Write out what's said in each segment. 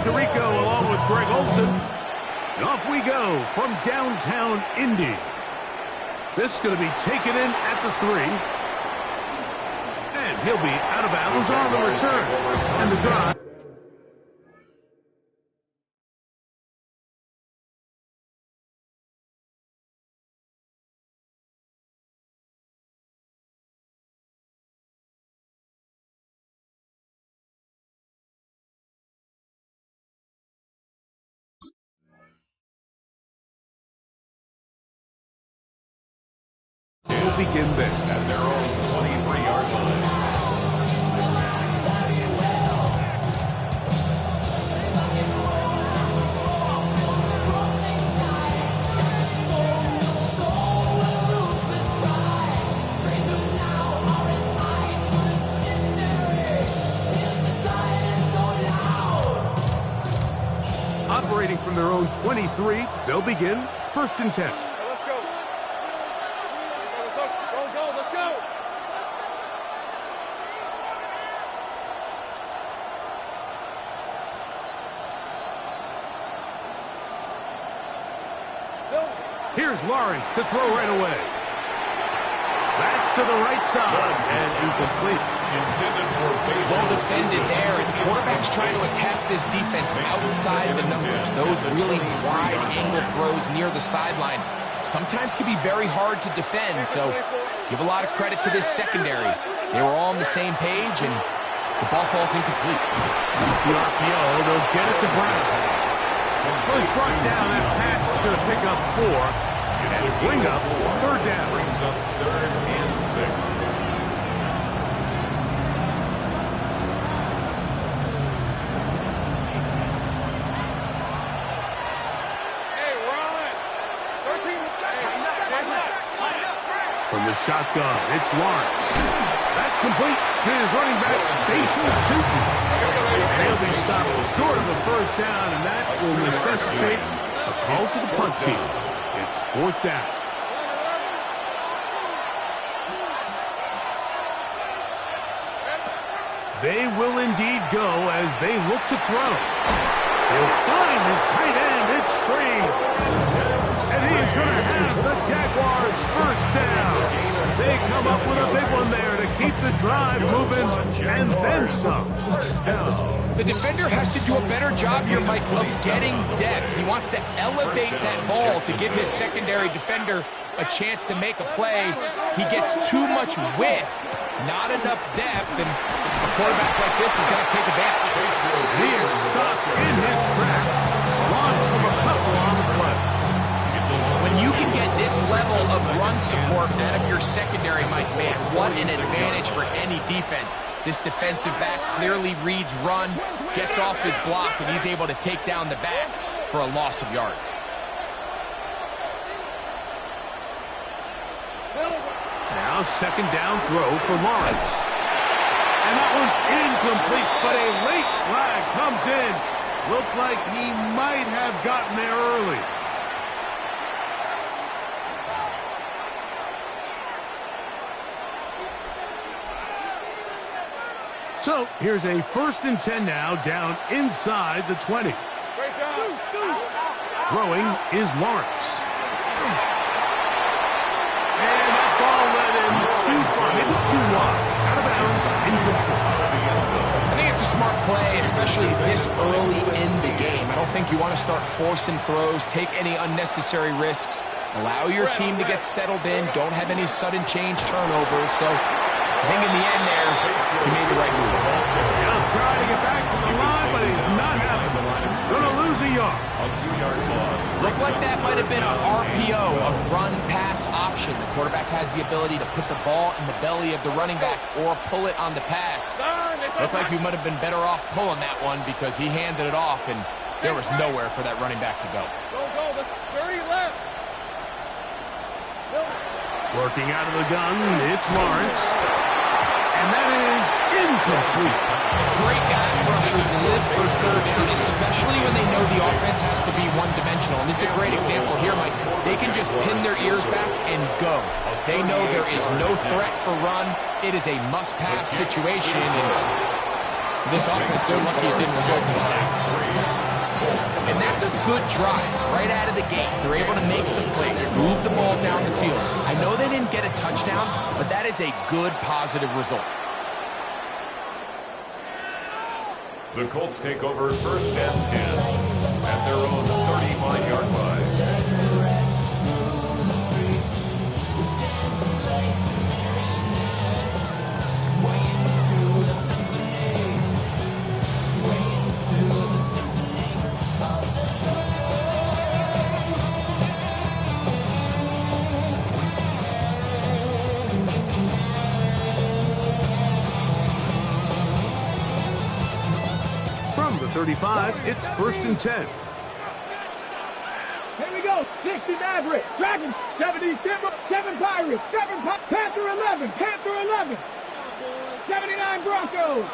Tirico along with Greg Olson. And off we go from downtown Indy. This is going to be taken in at the 3. And he'll be out of bounds on the return. And the drive. Will begin then at their own 23-yard line. Operating from their own 23, they'll begin 1st and 10. Here's Lawrence to throw right away. That's to the right side and incomplete. Well defended there. The quarterback's trying to attack this defense outside the numbers. Those really wide angle throws near the sideline sometimes can be very hard to defend. So give a lot of credit to this secondary. They were all on the same page and the ball falls incomplete. The RPO, they'll get it to Brown. First brought down, that pass is going to pick up 4. And bring up 3rd down. Brings up 3rd and 6. From the shotgun, it's Lawrence. That's complete to his running back, Jason Chutin. And he'll be stopped short of the 1st down, and that will necessitate a call to the punt team. It's 4th down. They will indeed go as they look to throw. He'll find his tight end. It's Spring. And he's going to have the Jaguars 1st down. They come up with a big one there to keep the drive moving and then some. The defender has to do a better job here, Mike, of getting depth. He wants to elevate that ball to give his secondary defender a chance to make a play. He gets too much width, not enough depth, and a quarterback like this is going to take advantage. He is stopped in his tracks. Loss of a couple on the play. When you can get this level of run support out of your secondary, Mike, man, what an advantage for any defense. This defensive back clearly reads run, gets off his block, and he's able to take down the back for a loss of yards. Now 2nd down throw for Lawrence. And that one's incomplete, but a late flag comes in. Looked like he might have gotten there early. So here's a 1st and 10 now, down inside the 20. Throwing is Lawrence. And that ball led him too far. It's too wide. Out of bounds, incomplete. I think it's a smart play, especially this early in the game. I don't think you want to start forcing throws, take any unnecessary risks. Allow your team to get settled in. Don't have any sudden change turnovers. So I think in the end there, he made the right move. He'll try to get back to the line, but he's not having it. He's going to lose a yard. A 2-yard loss. Looked like that might have been an RPO, a run-pass option. The quarterback has the ability to put the ball in the belly of the running back or pull it on the pass. Looked like he might have been better off pulling that one because he handed it off, and there was nowhere for that running back to go. Go, that's 30 left. Working out of the gun, it's Lawrence. And that is incomplete. Great pass rushers live for 3rd down, especially when they know the offense has to be one-dimensional. And this is a great example here, Mike. They can just pin their ears back and go. They know there is no threat for run. It is a must-pass situation. And for this offense, they're lucky it didn't result in a sack. And that's a good drive right out of the gate. They're able to make some plays, move the ball down the field. I know they didn't get a touchdown, but that is a good, positive result. The Colts take over first and 10 at their own 35-yard line. From the 35, it's first and 10. Here we go. 60 Maverick. Dragon. 70 Timber. 7 Pirates. 7 Panther 11. Panther 11. 79 Broncos.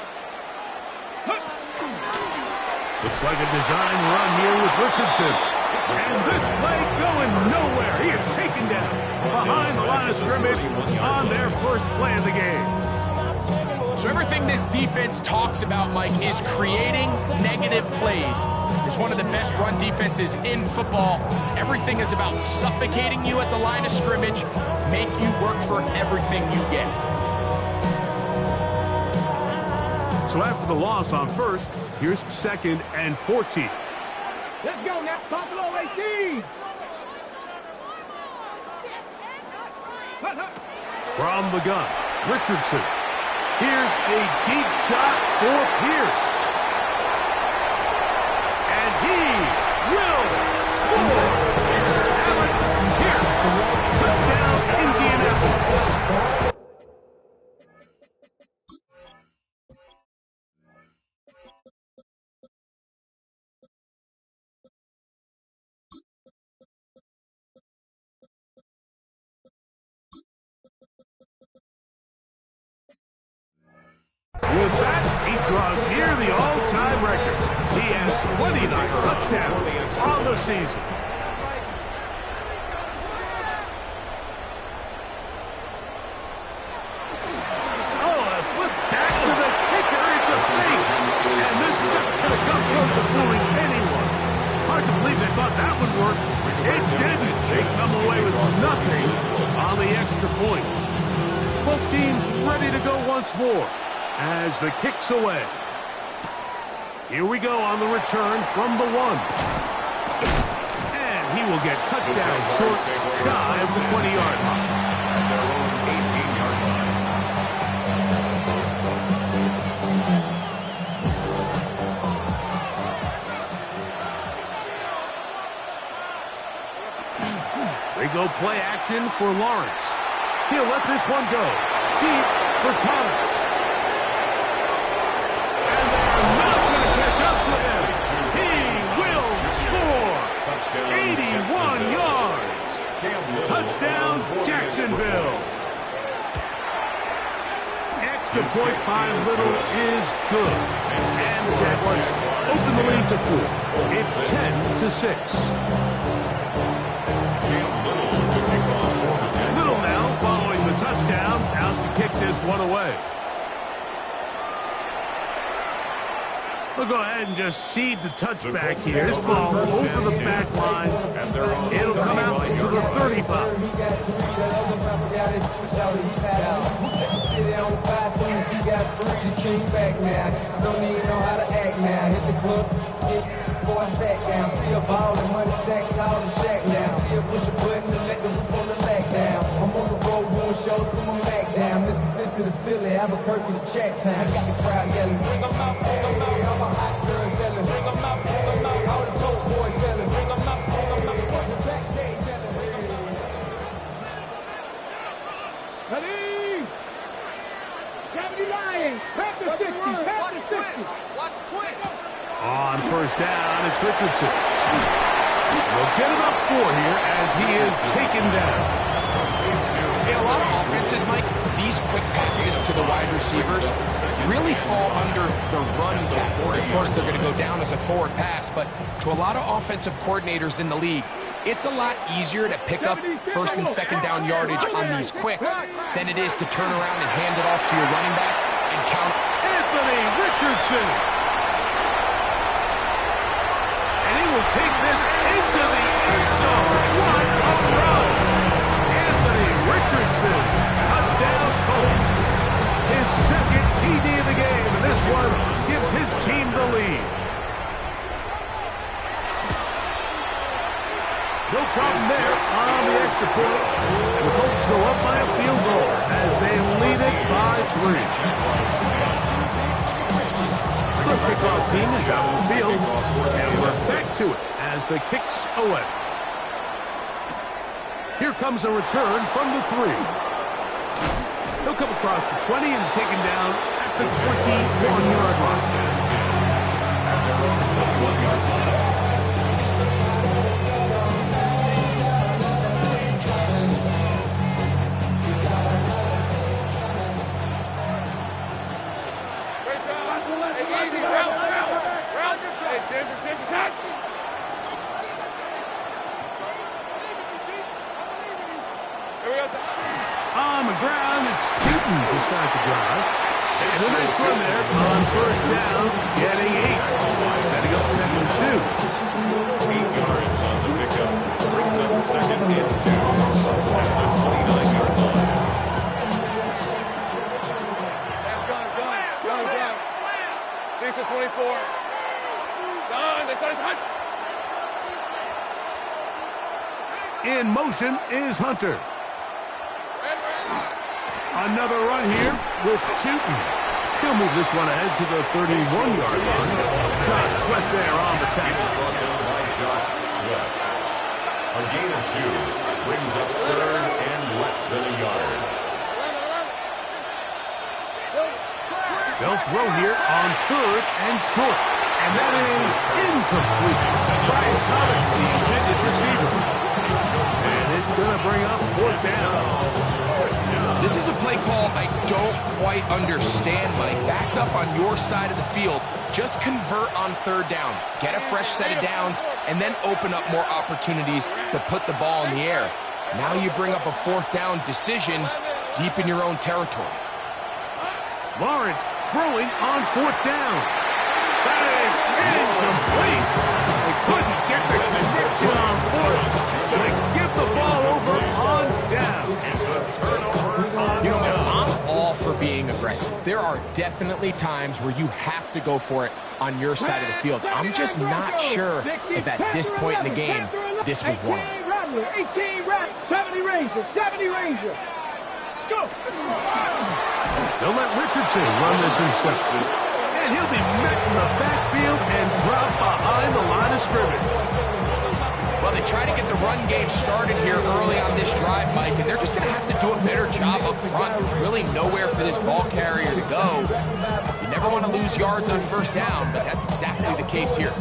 Looks like a design run here with Richardson. And this play going nowhere. He is taken down behind the line of scrimmage on their first play of the game. So everything this defense talks about, Mike, is creating negative plays. It's one of the best run defenses in football. Everything is about suffocating you at the line of scrimmage, make you work for everything you get. So after the loss on first, here's second and 14. Let's go now. Buffalo 18. From the gun, Richardson. Here's a deep shot for Pierce. And he will score. Alex Pierce. Touchdown, Indianapolis. With that, he draws near the all-time record. He has 29 touchdowns on the season. Oh, a flip back to the kicker. It's a fake. And this is not going to come close to fooling anyone. Hard to believe they thought that would work. It didn't. They come away with nothing on the extra point. Both teams ready to go once more as the kick's away. Here we go on the return from the 1. And he will get cut down short, shy of the 20-yard line. At their own 18-yard line. They go play action for Lawrence. He'll let this one go. Deep for Thomas. He will score. 81 yards. Touchdown, Jacksonville. Extra point by Little is good. And the Jaguars open the lead to 4. It's 10-6. Little now following the touchdown, out to kick this one away. We'll go ahead and just cede the touchback here. This ball over the back line. It'll come out to the 35. Mississippi to Philly, Albuquerque to Chat Town. I got the crowd yelling, bring them out, bring them out. I'm a hot girl yelling, bring them out, bring them out. All the dope boys yelling, bring them out, bring them out. Front to back, they yelling. Ready? 70 Lions. Panther 60. Panther 60. Watch twitch. On first down, it's Richardson. We'll get him up 4 here as he is taken down. In a lot of offenses, Mike, these quick passes to the wide receivers really fall under the run category. Of course, they're going to go down as a forward pass, but to a lot of offensive coordinators in the league, it's a lot easier to pick up first and second down yardage on these quicks than it is to turn around and hand it off to your running back and count. Anthony Richardson. And he will take this into the end zone. What a run! Anthony Richardson, touchdown Colts. His second TD of the game, and this one gives his team the lead. No problem there on the extra point. And the Colts go up by a field goal as they lead it by 3. The kickoff team is out on the field, and we're back to it as the kick's away. Here comes a return from the 3. He'll come across the 20 and taken down at the 21-yard line. On the ground, it's Tootin to start the drive. And the next run there on first down, getting 8. Setting up 7-2. 8 yards on the pickup. Brings up second and 2 at the 29-yard line. Decent 24. Done. They started Hunt. In motion is Hunter. Another run here with Tootin. He'll move this one ahead to the 31-yard line. Josh Sweat there on the tackle. Brought down by Josh Sweat. A gain of 2 brings up third and less than a yard. They'll throw here on third and short. And that is incomplete. Brian Thomas, the intended receiver. And it's going to bring up fourth down. This is a play call I don't quite understand, Mike. Backed up on your side of the field, just convert on third down. Get a fresh set of downs, and then open up more opportunities to put the ball in the air. Now you bring up a fourth down decision deep in your own territory. Lawrence throwing on fourth down. That is incomplete. They couldn't get the connection on fourth. They give the ball over on down. It's a turnover on You know, down. I'm all for being aggressive. There are definitely times where you have to go for it on your side of the field. I'm just not sure if at this point in the game, this was one of them. 18 reps, 70 Rangers, 70 Rangers. Go! They'll let Richardson run this himself. And he'll be met in the backfield and dropped behind the line of scrimmage. Well, they try to get the run game started here early on this drive, Mike, and they're just going to have to do a better job up front. There's really nowhere for this ball carrier to go. You never want to lose yards on first down, but that's exactly the case here.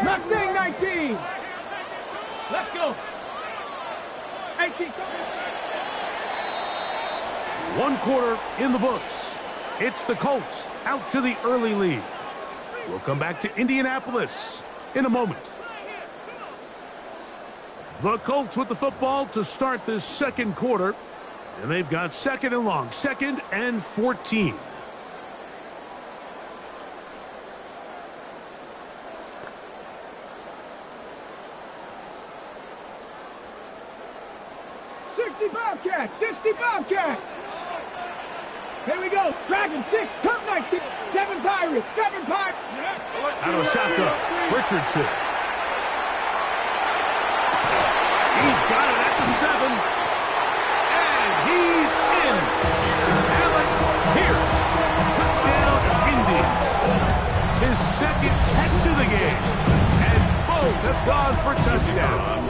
Mustang 19. Let's go. 18. 1 quarter in the books. It's the Colts out to the early lead. We'll come back to Indianapolis in a moment. The Colts with the football to start this second quarter. And they've got second and long, 2nd and 14. Bobcat, 60 Bobcat. Here we go. Dragon 6, Cup 19, 7 Pirates, 7 Pirates. Out of shotgun, Richardson. He's got it at the 7. And he's in. Alec Pierce. Touchdown, Indy. His second catch of the game. And both have gone for touchdown.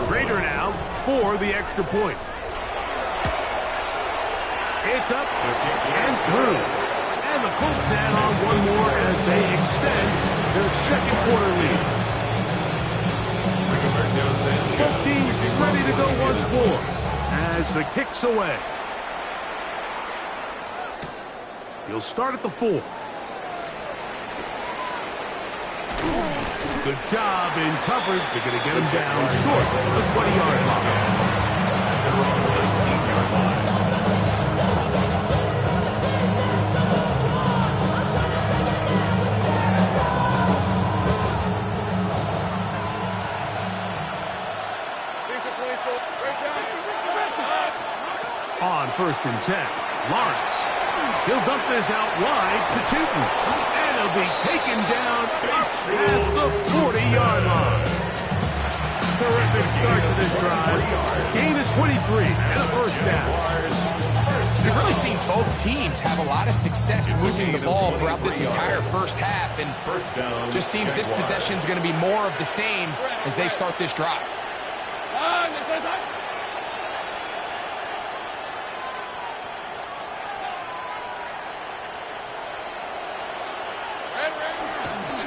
Raider now for the extra point. It's up and through. And the Colts add on one more as they extend their second quarter lead. Both teams ready to go once more as the kick's away. He'll start at the 4. Good job in coverage. They're going to get him down short of the 20-yard line. Decent 24. Great job. On 1st and 10, Lawrence. He'll dump this out wide to Tootin. And he'll be taken down past the 40-yard line. Terrific start to this drive. Gain of 23 and a first down. You've really seen both teams have a lot of success moving the ball throughout this entire first half, and just seems this possession is going to be more of the same as they start this drive.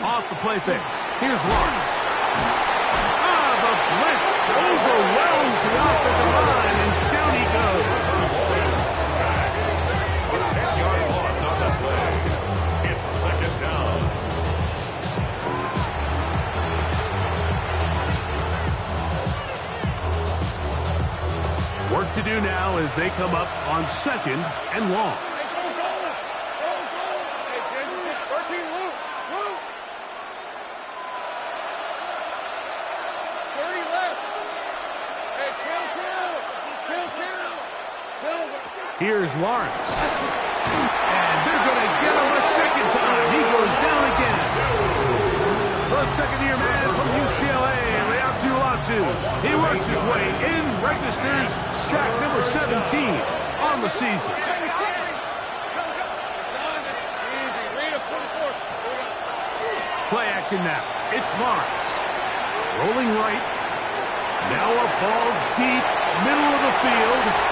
Off the play fake. Here's Lawrence. The blitz overwhelms the offensive line, and down he goes. A 10-yard loss on that play. It's 2nd down. Work to do now as they come up on 2nd and long. Here's Lawrence. And they're going to get him a second time. He goes down again. The second-year man from UCLA, Leatu. He works his way in, registers sack number 17 on the season. Play action now. It's Lawrence. Rolling right. Now a ball deep, middle of the field.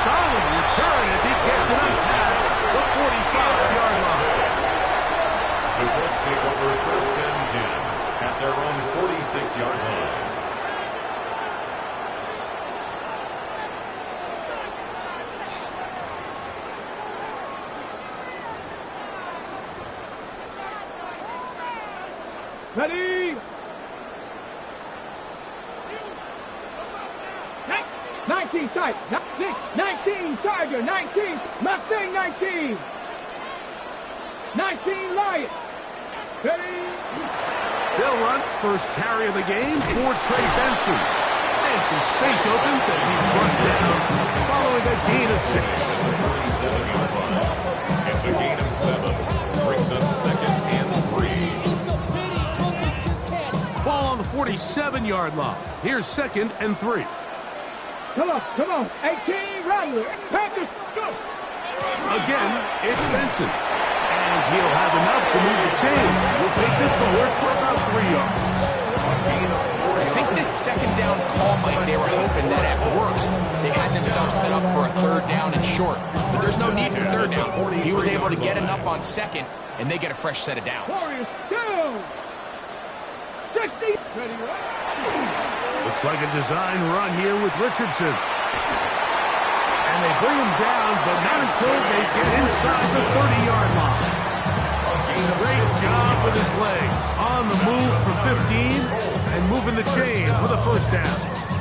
Solid return as he gets it up past the 45-yard line. The Colts take over 1st and 10 at their own 46-yard line. Ready? 19 tight. 19 Tiger. 19 Mustang. 19. 19 Lion. Ready? They'll run first carry of the game for Trey Benson. And some space opens as he's brought down following a gain of 6. 37-yard line. It's a gain of 7. Brings up 2nd and 3. Ball on the 47-yard line. Here's 2nd and 3. Come on. 18 Rattler. Panthers, go. Again, it's Benson. And he'll have enough to move the chain. We'll take this forward for about 3 yards. I think this 2nd down call, Mike, they were hoping that at worst they had themselves set up for a 3rd down and short. But there's no need for 3rd down. He was able to get enough on 2nd, and they get a fresh set of downs. Warriors, go. 60. Ready, Looks like a design run here with Richardson. And they bring him down, but not until they get inside the 30-yard line. Great job with his legs. On the move for 15 and moving the chains with a first down.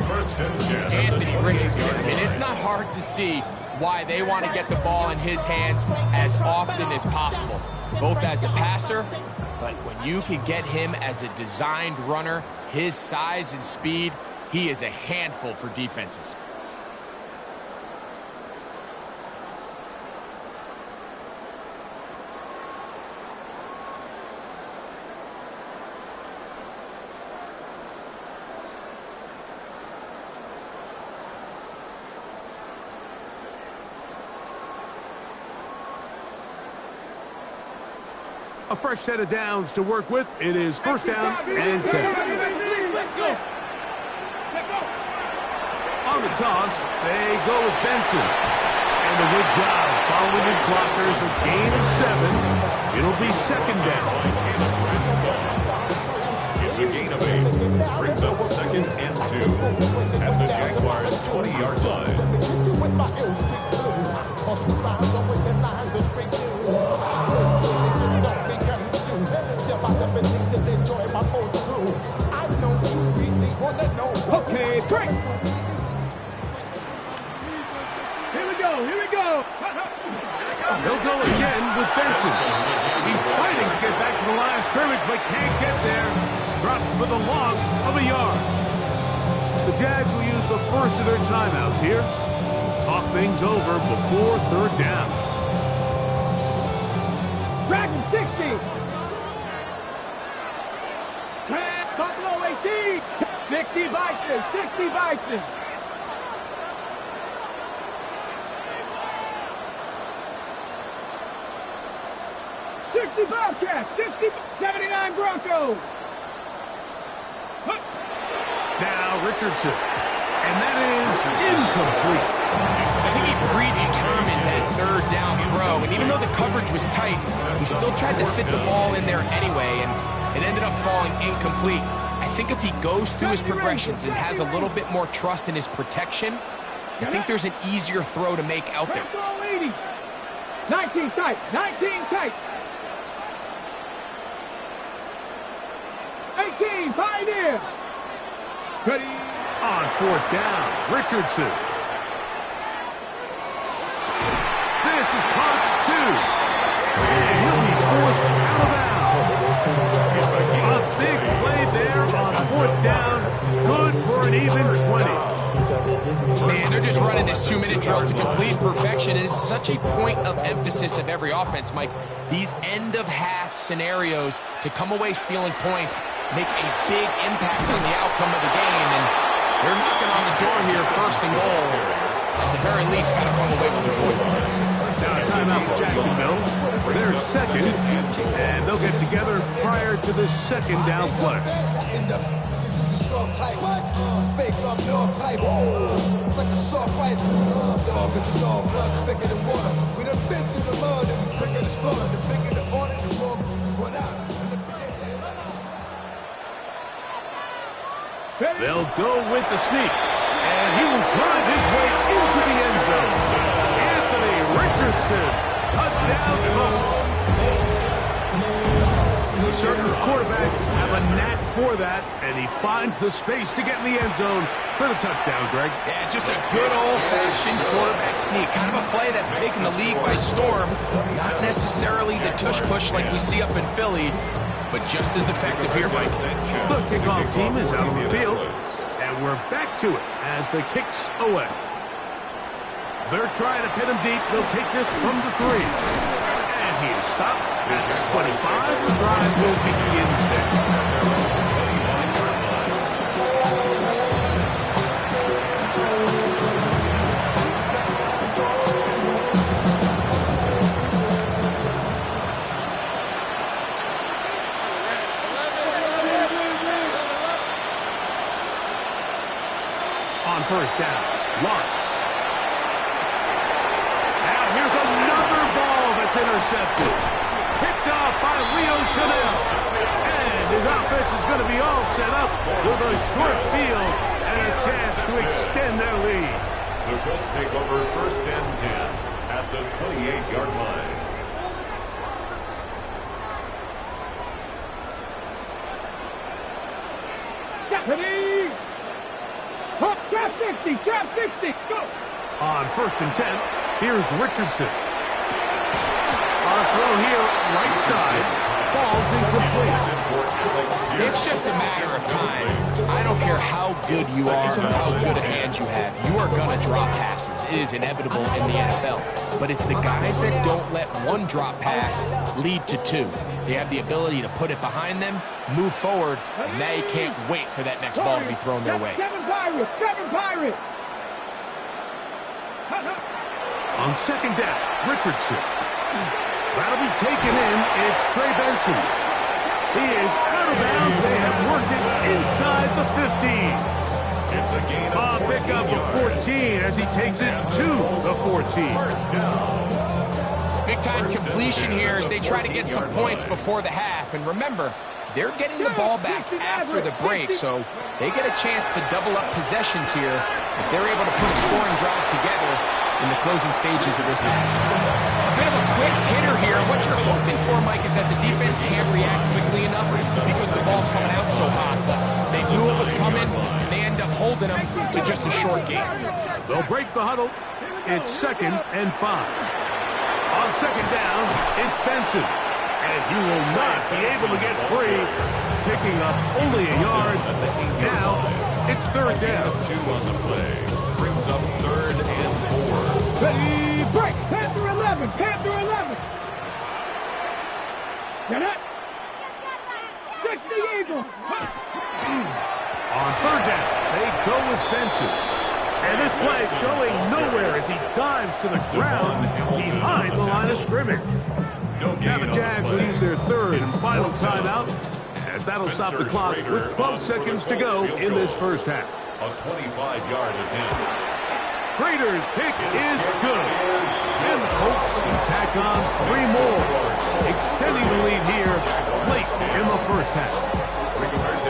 1st and 10. Anthony Richardson. I mean, it's not hard to see why they want to get the ball in his hands as often as possible, both as a passer, but when you can get him as a designed runner, his size and speed, he is a handful for defenses. A fresh set of downs to work with. It is 1st down and 10. On the toss, they go with Benson. And a good job following his blockers. A gain of 7. It'll be 2nd down. It's a gain of 8. Brings up 2nd and 2 at the Jaguars' 20-yard line. Okay, great. Here we go. He'll go again with Benson. He's fighting to get back to the line of scrimmage, but can't get there. Dropped for the loss of a yard. The Jags will use the first of their timeouts here. Talk things over before third down. Dragon 60. Buffalo 18. 60 Bison. 60 Bison. 60 Bobcats, 60, 79 Broncos. Now Richardson, and that is incomplete. I think he predetermined that third down throw, and even though the coverage was tight, he still tried to fit the ball in there anyway, and it ended up falling incomplete. I think if he goes through his progressions and has a little bit more trust in his protection, I think there's an easier throw to make out there. 19 tight, 19 tight. 18, Pioneer. Ready on fourth down. Richardson. This is caught two. And he'll be forced out of bounds. A big play there on fourth down. Good for an even 20. Man, they're just running this 2-minute drill to complete perfection. It is such a point of emphasis of every offense, Mike. These end-of-half scenarios to come away stealing points make a big impact on the outcome of the game, and they're knocking on the door here, first and goal. At the very least, got to come away with 2 points. Now a timeout for Jacksonville. They're second, and they'll get together prior to the second down play. Fake up north type. Like a soft fight. Dog is a dog, blood thicker than water. We done been through the mud and we bring it to slaughter. The bigger the order, the more run out. They'll go with the sneak, and he will drive his way into the end zone. Anthony Richardson, touchdown Colts. Certain quarterbacks have a knack for that, and he finds the space to get in the end zone for the touchdown, Greg. Yeah, just a good old-fashioned quarterback sneak. Kind of a play that's taken the league by storm. Not necessarily the tush-push like we see up in Philly, but just as effective here, Mike. The kickoff team is out on the field, and we're back to it as the kick's away. They're trying to pin him deep. They'll take this from the 3. And he is stopped at 25. The drive will begin there. On first down, Lawrence. Now here's another ball that's intercepted. Picked off by Leo Chanel. And his offense is going to be all set up with a short field and a chance to extend their lead. The Colts take over first and 10 at the 28-yard line. Ready? Trap 60, trap 60, go! On first and 10, here's Richardson. On a throw here, right side, falls incomplete. It's just a matter of time. I don't care how good you are or how good a hand you have. You are going to drop passes. It is inevitable in the NFL. But it's the guys that don't let one drop pass lead to 2. They have the ability to put it behind them, move forward, and now you can't wait for that next ball to be thrown their way. 7 Pirates, 7 Pirates! On second down, Richardson. That'll be taken in. It's Trey Benson. He is out of bounds. They have worked it inside the 15. It's a gain of 14 pick up yards. a 14 as he takes it to the 14. First down. Big-time completion here as they try to get some points before the half. And remember, they're getting the ball back after the break, so they get a chance to double up possessions here if they're able to put a scoring drive together in the closing stages of this half. A bit of a quick hitter here. What you're hoping for, Mike, is that the defense can't react quickly enough because the ball's coming out so hot. They knew it was coming, and they end up holding them to just a short game. They'll break the huddle. It's second and 5. On second down, it's Benson. And he will not be able to get free, picking up only a yard. Now, it's third down. 2 on the play. Brings up 3rd and 4. Ready, break. Panther 11. Panther 11. Get it. 60 Eagles. On third down, they go with Benson. And this play is going nowhere as he dives to the ground behind the line of scrimmage. Now the Jags will use their third and final timeout, as that'll stop the clock with 12 seconds to go in this first half. A 25-yard attempt. Schrader's kick is good. And the Colts can tack on 3 more, extending the lead here late in the first half.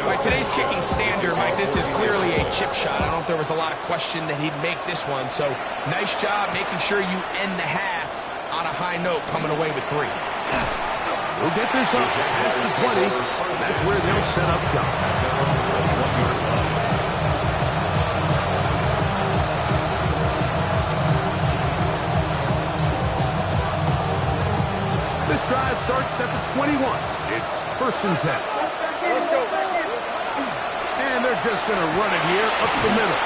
By today's kicking standard, Mike, this is clearly a chip shot. I don't know if there was a lot of question that he'd make this one. So nice job making sure you end the half on a high note, coming away with 3. We'll get this up past the 20. That's where they'll set up shop. This drive starts at the 21. It's 1st and 10. Let's go. And they're just going to run it here up the middle.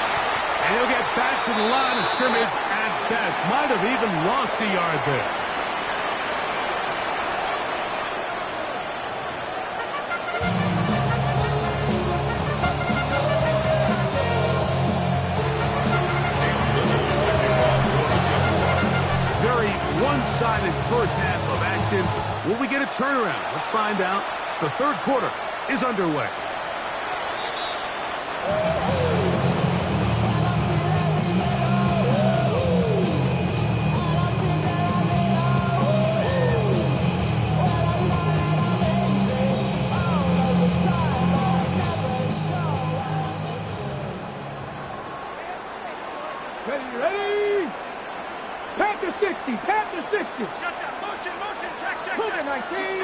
And he'll get back to the line of scrimmage at best. Might have even lost a yard there. Very one-sided first half of action. Will we get a turnaround? Let's find out. The third quarter is underway. Ready. Panther 60. Panther 60. Shut down. Motion. Check. Cougar 19.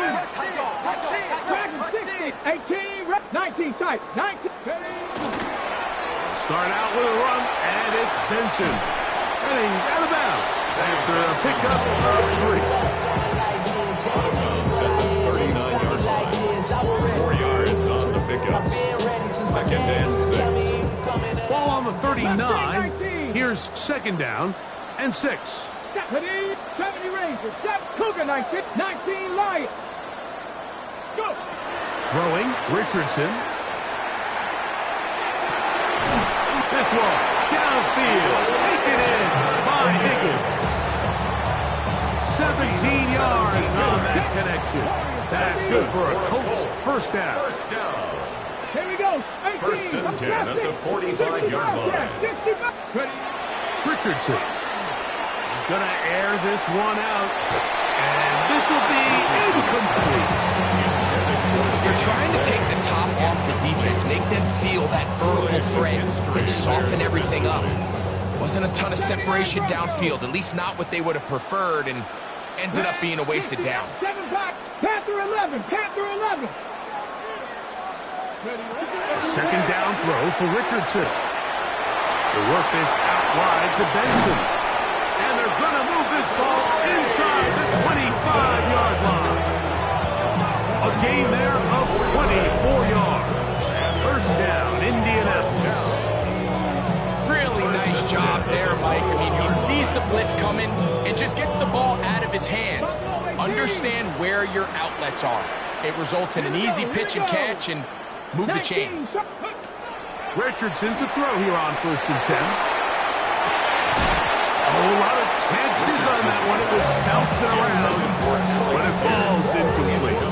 Dragon 60. 18. 19 tight. 19. Ready. Start out with a run, and it's Benson. And he's out of bounds after a pickup of 3. 39-yard line. 4 yards on the pickup. 2nd and 6. Ball on the 39. Here's 2nd down and 6. Ready. 70 Rangers. Cougar 19. 19 Lions. Go. Throwing, Richardson. This one, downfield, taken in by Higgins. 17 yards on that connection. That's good for a Colts first down. First down. Here we go. 18. 1st and 10 at the 45-yard line. Richardson. He's going to air this one out. And this will be incomplete. You're trying to take the top off the defense, make them feel that vertical threat, and soften everything up. Wasn't a ton of separation downfield, at least not what they would have preferred, and ends up being a wasted down. 7 back. Panther 11. Panther 11. A 2nd down throw for Richardson. The work is out wide to Benson. And they're going to move this ball inside the 25-yard line. A gain there of 24 yards. First down, Indianapolis. Really nice job there, Mike. I mean, he sees the blitz coming and just gets the ball out of his hands. Understand where your outlets are. It results in an easy pitch and catch and move the chains. Richardson to throw here on 1st and 10. A whole lot of chances on that one. It was bouncing around, but it falls incomplete.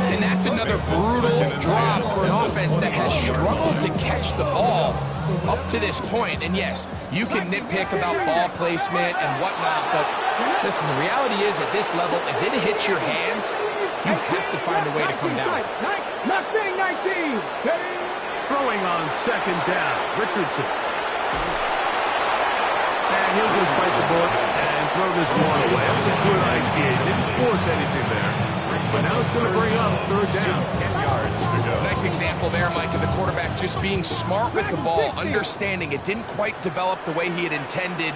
And that's another brutal drop for an offense that has struggled to catch the ball up to this point. And yes, you can nitpick about ball placement and whatnot, but listen, the reality is at this level, if it hits your hands, you have to find a way to come down. Mustang 19. Throwing on 2nd down, Richardson. And he'll just bite the bullet and throw this one away. That was a good idea. Didn't force anything there. But now it's going to bring up 3rd down. 10 yards to go. Nice example there, Mike, of the quarterback just being smart with the ball, understanding it didn't quite develop the way he had intended.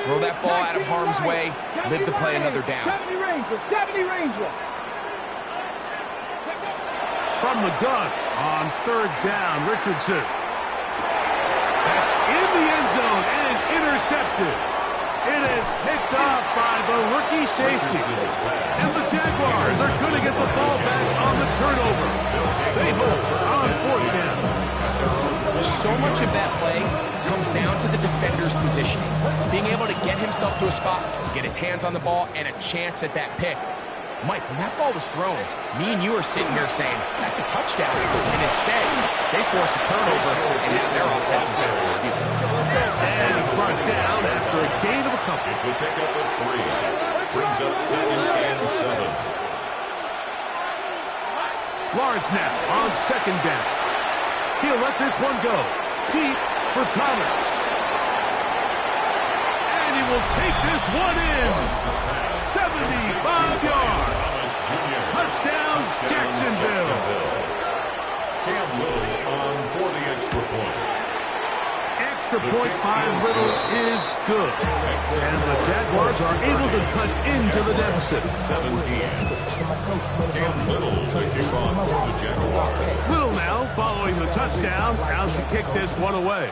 Throw that ball out of harm's way, live to play another down. 70 Ranger, 70 Ranger. From the gun on third down, Richardson. That's in the end zone and intercepted. It is picked off by the rookie safety. And the Jaguars are going to get the ball back on the turnover. They hold on fourth down. So much of that play comes down to the defender's positioning. Being able to get himself to a spot, to get his hands on the ball, and a chance at that pick. Mike, when that ball was thrown, me and you are sitting here saying, that's a touchdown. And instead, they force a turnover, and now their offense is better than you. And he's brought down after a gain of a couple. It's a pickup of 3. Brings up 2nd and 7. Lawrence now on second down. He'll let this one go. Deep for Thomas. And he will take this one in. 75 yards. Touchdown, Jacksonville. Cam Little on for the extra point. Extra point by Little is good. And the Jaguars are able to cut into the deficit. 17. Cam Little to kick off for the Jaguars. Little now following the touchdown, out to kick this one away.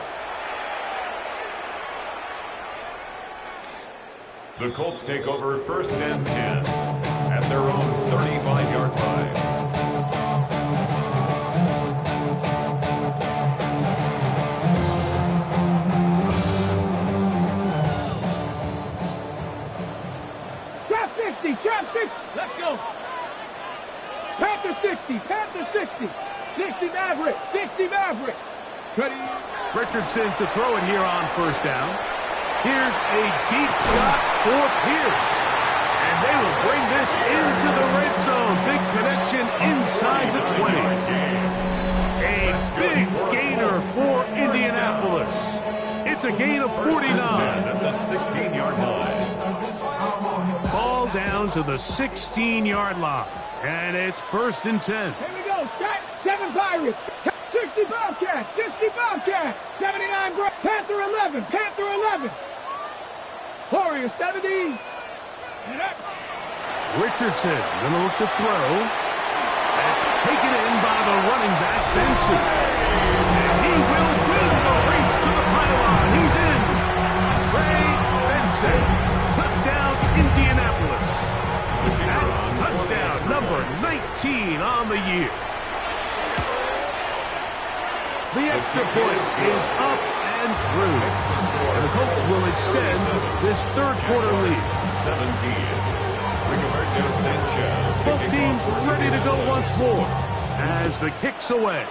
The Colts take over 1st and 10 at their own 35-yard line. Trap 60, trap 60. Let's go. Panther 60, Panther 60. 60 Maverick, 60 Maverick. Ready? Richardson to throw it here on first down. Here's a deep shot for Pierce. And they will bring this into the red zone. Big connection inside the 20. A big gainer for Indianapolis. It's a gain of 49. At the 16-yard line. Ball down to the 16-yard line. And it's 1st and 10. Here we go. Strike. 7 Pirates. 60 Bobcats. 60 Bobcats. 79 Panther 11. Panther 11. Warrior 70. And up. Richardson going to look to throw. That's taken in by the running back, Benson. And he will win the race to the pylon. He's in. Trey Benson. Touchdown, Indianapolis. That touchdown, number 19 on the year. The extra point is up and through. And the Colts will extend this third quarter lead. 17. Rigoberto Sanchez. Both teams ready to go once more as the kick's away.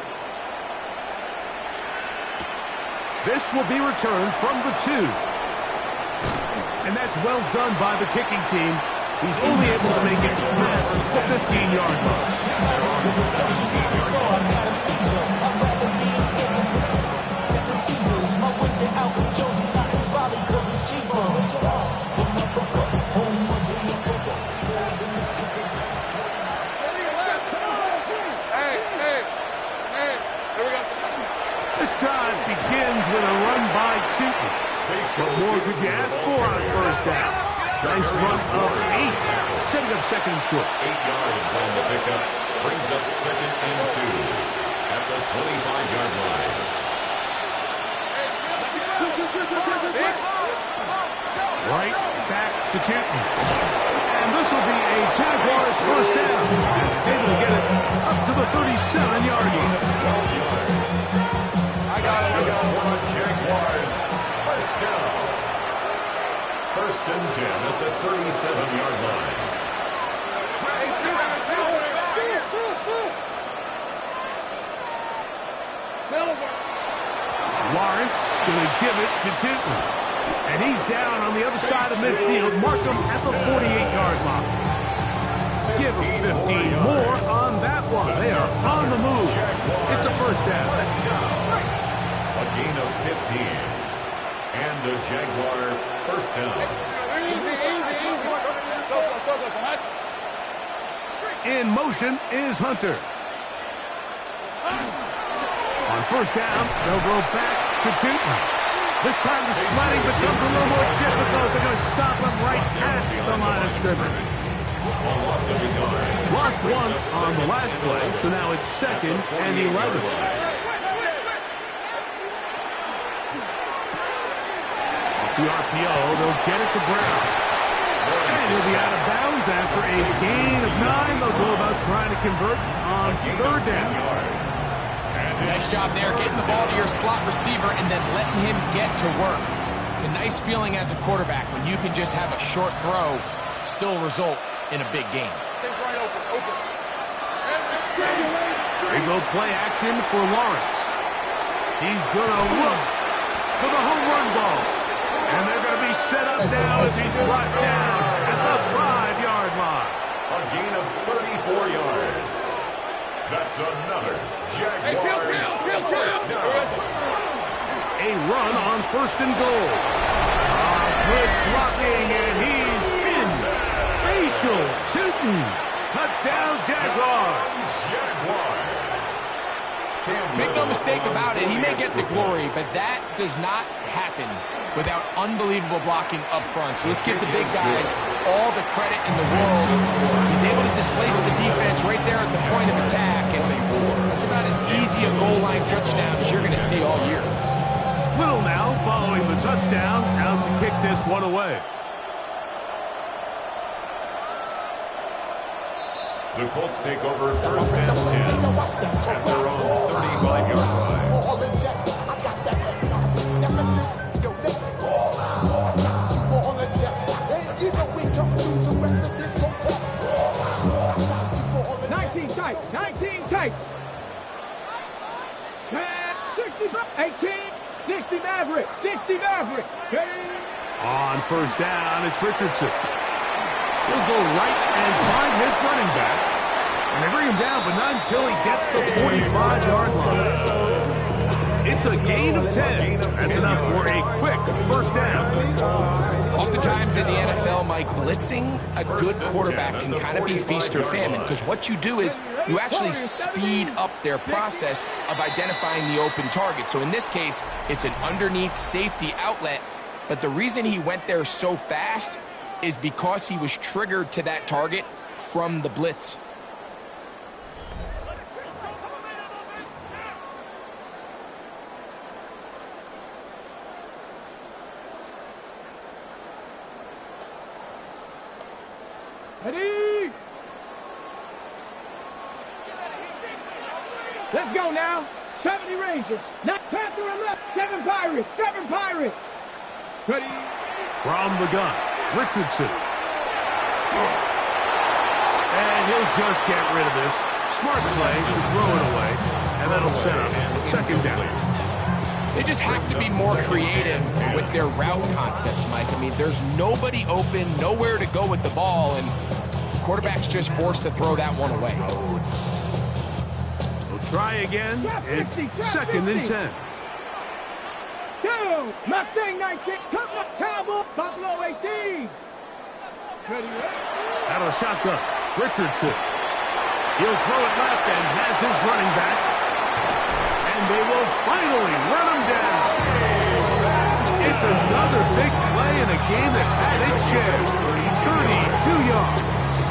This will be returned from the 2. And that's well done by the kicking team. He's only able to make it past the 15-yard line. This drive begins with a run by Chooton. What more could you ask for on first down? Nice run of 8, setting up 2nd and short. 8 yards on the pickup. Brings up 2nd and 2 at the 25-yard line. Right back to Chooton. And this will be a Jaguars first down. And he's able to get it up to the 37-yard line. I got it. Jaguars first down. 1st and 10 at the 37-yard line. Lawrence going to give it to Chooton. And he's down on the other side of midfield. Mark him at the 48-yard line. Give him 15 more on that one. They are on the move. It's a first down. A gain of 15. And a Jaguar first down. In motion is Hunter. On first down, they'll go back to Chooton. This time the sledding becomes a little more difficult. They're going to stop him right at the line of scrimmage. Lost one on the last play, so now it's 2nd and 11. The RPO, they'll get it to Brown. And he'll be out of bounds after a gain of 9. They'll go about trying to convert on 3rd down. Nice job there, getting the ball to your slot receiver and then letting him get to work. It's a nice feeling as a quarterback when you can just have a short throw, still result in a big game. They go play action for Lawrence. He's going to look for the home run ball. And they're going to be set up now as he's brought down at the 5-yard line. A gain of 34 yards. That's another Jaguars first down. A run on 1st and goal. Good blocking, and he's in. Facial shooting. Touchdown, Jaguars. Make no mistake about it, he may get the glory, but that does not happen without unbelievable blocking up front. So let's give the big guys all the credit in the world. He's able to displace the defense right there at the point of attack, and that's about as easy a goal line touchdown as you're going to see all year. Little now following the touchdown, out to kick this one away. The Colts take over 1st and 10 at their own 35-yard line. Tight, 19 tight. 18, 60 Maverick, 60 Maverick. On 1st down, it's Richardson. He'll go right and find his running back. And they bring him down, but not until he gets the 45-yard line. It's a gain of 10. That's enough for a quick 1st down. Oftentimes in the NFL, Mike, blitzing a good quarterback can kind of be feast or famine, because what you do is you actually speed up their process of identifying the open target. So in this case, it's an underneath safety outlet, but the reason he went there so fast is because he was triggered to that target from the blitz. Ready? Let's go now. 70 Rangers. Not Panther and left. 7 Pirates. 7 Pirates. Ready? From the gun, Richardson. And he'll just get rid of this. Smart play to throw it away. And that'll set up 2nd down. They just have to be more creative with their route concepts, Mike. I mean, there's nobody open, nowhere to go with the ball, and the quarterback's just forced to throw that one away. We'll try again. It's 2nd and 10. Two. Mustang 19. Come on, Cowboy. Buffalo 18. Ready? Out of the shotgun, Richardson. He'll throw it left and has his running back. And they will finally run him down. It's another big play in a game that's had its share. 32 yards.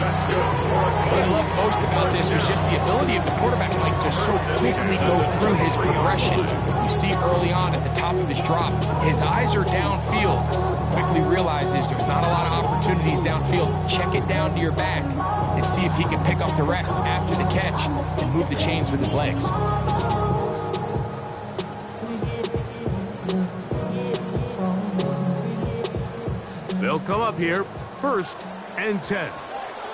What I love most about this was just the ability of the quarterback, Mike, to so quickly go through his progression. You see early on at the top of his drop, his eyes are downfield. Quickly realizes there's not a lot of opportunities downfield. Check it down to your back and see if he can pick up the rest after the catch and move the chains with his legs. They'll come up here, 1st and 10.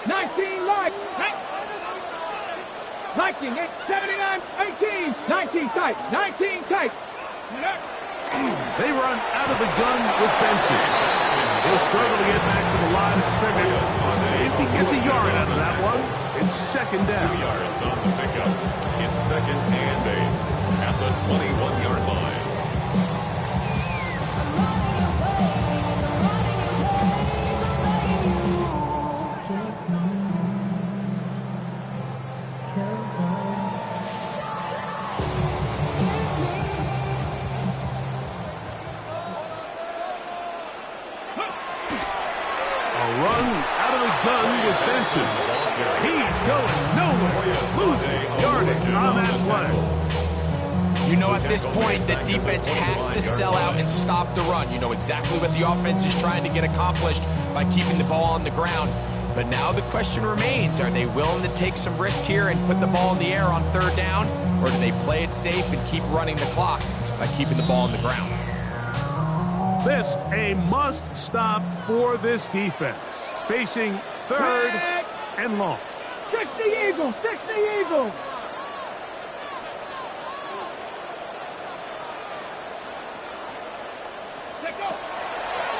19 light. Viking, 79, 18. 19 tight. 19 tight. They run out of the gun with Benson. He'll struggle to get back to the line of scrimmage. If he gets a yard out of that one, it's 2nd down. 2 yards on the pickup. It's 2nd and 8 at the 21-yard line. warning on that play. You know at this point the defense has to sell out and stop the run. You know exactly what the offense is trying to get accomplished by keeping the ball on the ground. But now the question remains, are they willing to take some risk here and put the ball in the air on third down? Or do they play it safe and keep running the clock by keeping the ball on the ground? This a must stop for this defense. Facing third and long. 60 Eagles, 60 Eagles.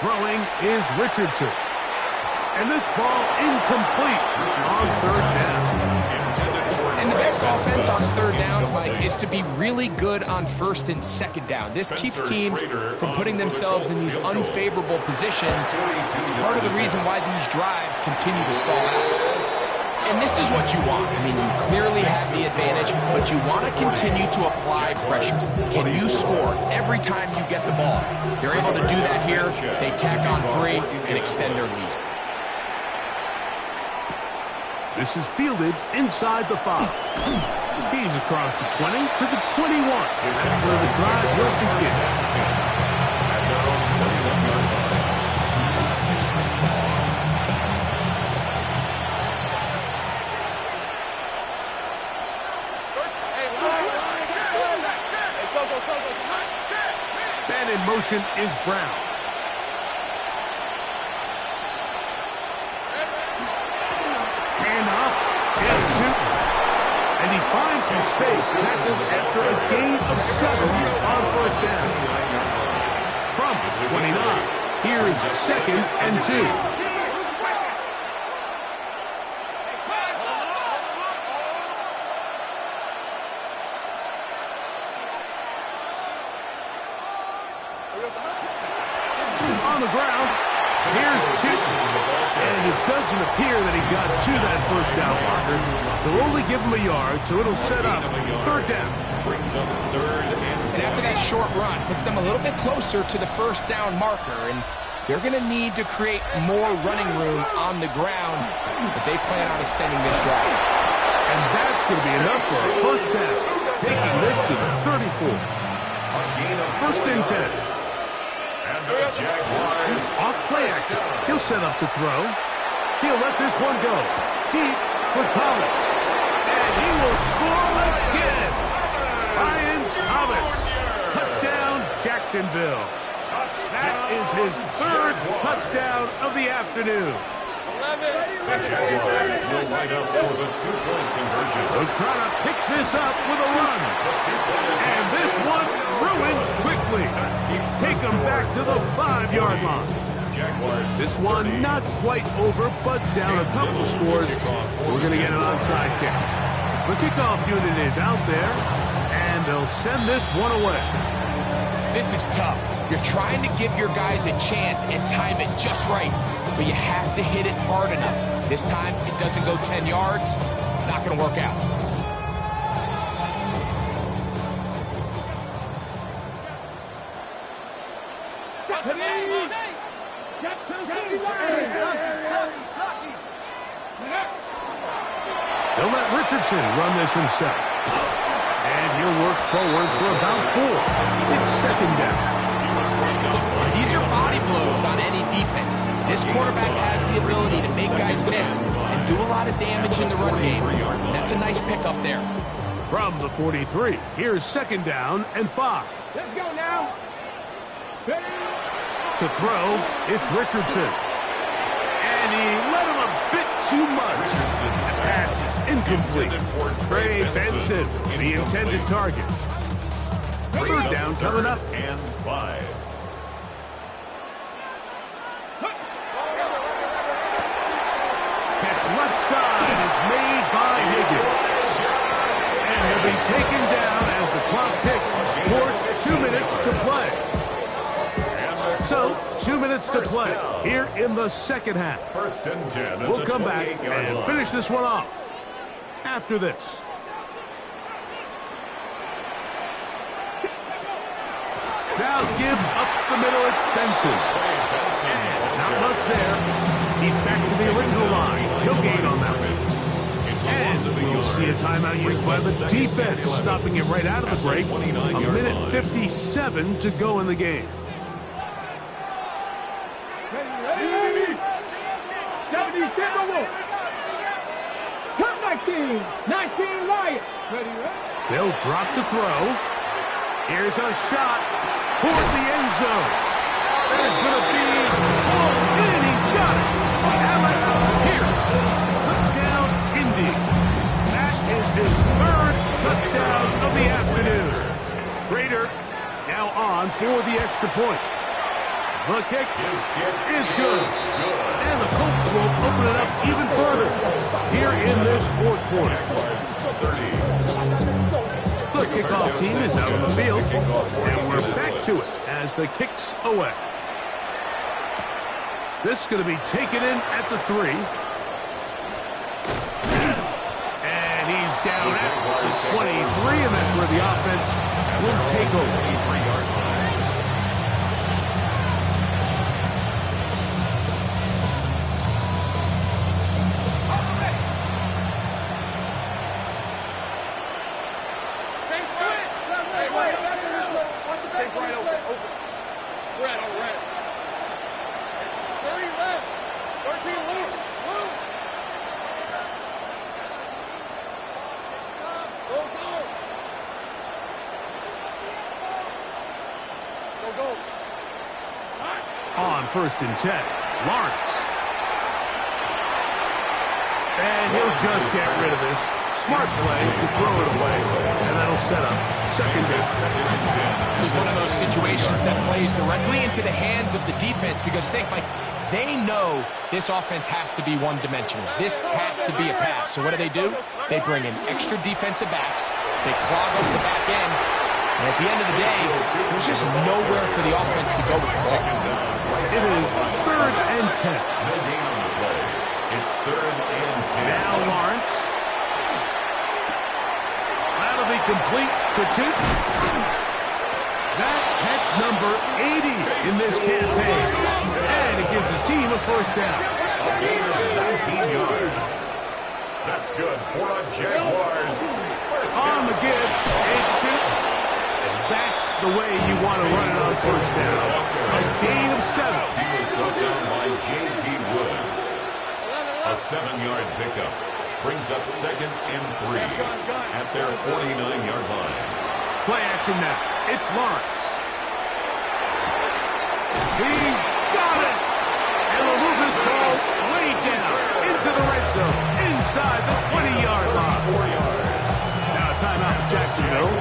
Throwing is Richardson. And this ball incomplete on third down. And the best offense on third downs, Mike, is to be really good on first and second down. This keeps teams from putting themselves in these unfavorable positions. It's part of the reason why these drives continue to stall out. And this is what you want. I mean, you clearly have the advantage, but you want to continue to apply pressure. Can you score every time you get the ball? They're able to do that here. They tack on 3 and extend their lead. This is fielded inside the 5. He's across the 20 to the 21. That's where the drive will begin. Man in motion is Brown. And he finds his space tackled after a gain of 7 on first down. From the 29, here is 2nd and 2. On the ground, here's Chitton. And it doesn't appear that he got to that first down marker. They'll only give him a yard, so it'll set up third down. And after that short run, puts them a little bit closer to the first down marker. And they're going to need to create more running room on the ground if they plan on extending this drive. And that's going to be enough for a first down, taking this to the 34. First and 10. Jaguars off play action. He'll set up to throw. He'll let this one go. Deep for Thomas. And he will score again. Ryan Thomas. Touchdown, Jacksonville. That is his 3rd touchdown of the afternoon. The Jaguars will line up for the 2-point conversion. They'll try to pick this up with a run. And this one ruined quickly. Take them back to the 5-yard line. This one not quite over, but down a couple scores. We're going to get an onside kick. The kickoff unit is out there, and they'll send this one away. This is tough. You're trying to give your guys a chance and time it just right, but you have to hit it hard enough. This time, it doesn't go 10 yards. Not going to work out. They'll let Richardson run this himself. And he'll work forward for about 4. It's 2nd down. These are body blows on any defense. This quarterback has the ability to make guys miss and do a lot of damage in the run game. That's a nice pickup there. From the 43, here's 2nd down and 5. Let's go now. To throw, it's Richardson. And he let him a bit too much. The pass is incomplete. Trey Benson, the intended target. 3rd down coming up. And 5. Catch left side is made by Higgins. And he'll be taken down as the clock ticks towards 2 minutes to play. So, 2 minutes to play here in the 2nd half. 1st and 10. We'll come back and finish this one off after this. Now give up the middle, it's Benson. And not much there. He's back to the original line. He'll gain on that one. And we'll see a timeout used by the defense, stopping it right out of the break. A minute 57 to go in the game. Top 19, 19 Lions. They'll drop to throw. Here's a shot toward the end zone. That is going to be all in. He's got it. Allen Pierce. Touchdown, Indy. That is his third touchdown of the afternoon. Trader now on for the extra point. The kick is good. And the Colts will open it up even further here in this fourth quarter. The kickoff team is out on the field, and we're back to it as the kick's away. This is going to be taken in at the 3. And he's down at the 23, and that's where the offense will take over. On 1st and 10, Lawrence. And he'll just get rid of this. Smart play to throw it away, and that'll set up 2nd down. This is one of those situations that plays directly into the hands of the defense because they know this offense has to be one-dimensional. This has to be a pass. So what do? They bring in extra defensive backs. They clog up the back end. And at the end of the day, there's just nowhere for the offense to go with the ball. It is 3rd and 10. No gain on the play. It's 3rd and 10. Now Lawrence. That'll be complete to Chip. That catch number 80 in this campaign. And it gives his team a 1st down. A gain of 19 yards. That's good for a Jaguars. On the give, it's Chip. That's the way you want to run it on 1st down. A gain of 7. He was brought down by J.T. Woods. A 7-yard pickup brings up 2nd and 3 at their 49-yard line. Play action now. It's Lawrence. He's got it. And will move this ball way down into the red zone, inside the 20-yard line. 4 yards. Now a timeout for Jacksonville.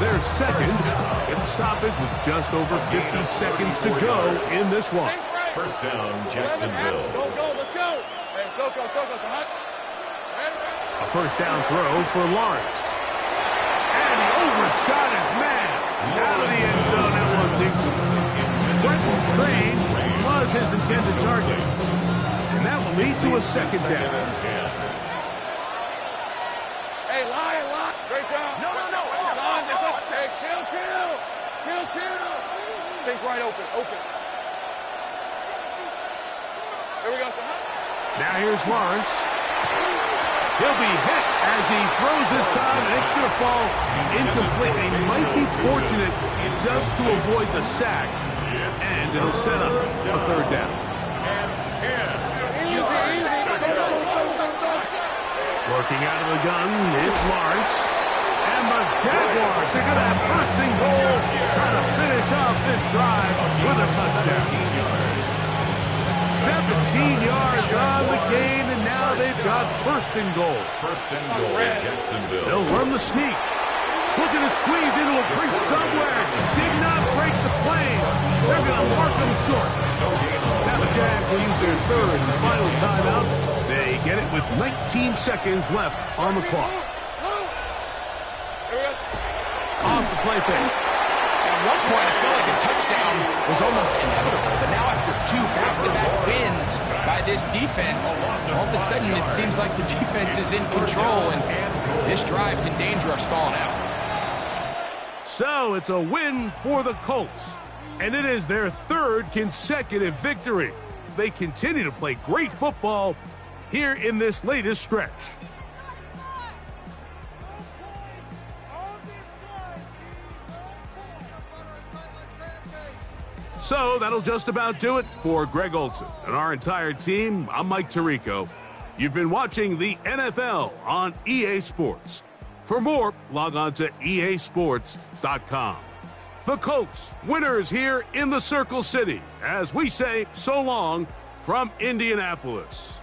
They're second. Get the stoppage with just over 50 seconds to go in this one. 1st down, Jacksonville. Go, let's go. Hey, Soko, hot. A 1st down throw for Lawrence. And he overshot his man. Out of the end zone. That one's incomplete. Brenton Strange was his intended target. And that will lead to a 2nd down. Hey, Lion. Great job. No. Okay, kill. Take right open. Here we go, son. Now here's Lawrence. He'll be hit as he throws this time, and it's going to fall incomplete. He might be fortunate just to avoid the sack, and it'll set up a 3rd down. Working out of the gun, it's Lawrence. And the Jaguars are going to have 1st and goal, trying to finish off this drive with a touchdown. 17 yards on the gain, and now they've got 1st and goal. 1st and goal, Jacksonville. They'll run the sneak. Looking to squeeze into a crease somewhere. Did not break the plane. They're going to mark them short. Now the Jags will use their 3rd and final timeout. They get it with 19 seconds left on the clock. Off the play fake. At one point, I felt like a touchdown was almost inevitable, but now after 2 back-to-back wins by this defense, all of a sudden it seems like the defense is in control, and this drive's in danger of stalling out. So it's a win for the Colts, and it is their 3rd consecutive victory. They continue to play great football here in this latest stretch. So that'll just about do it for Greg Olson and our entire team. I'm Mike Tirico. You've been watching the NFL on EA Sports. For more, log on to easports.com. The Colts, winners here in the Circle City, as we say so long from Indianapolis.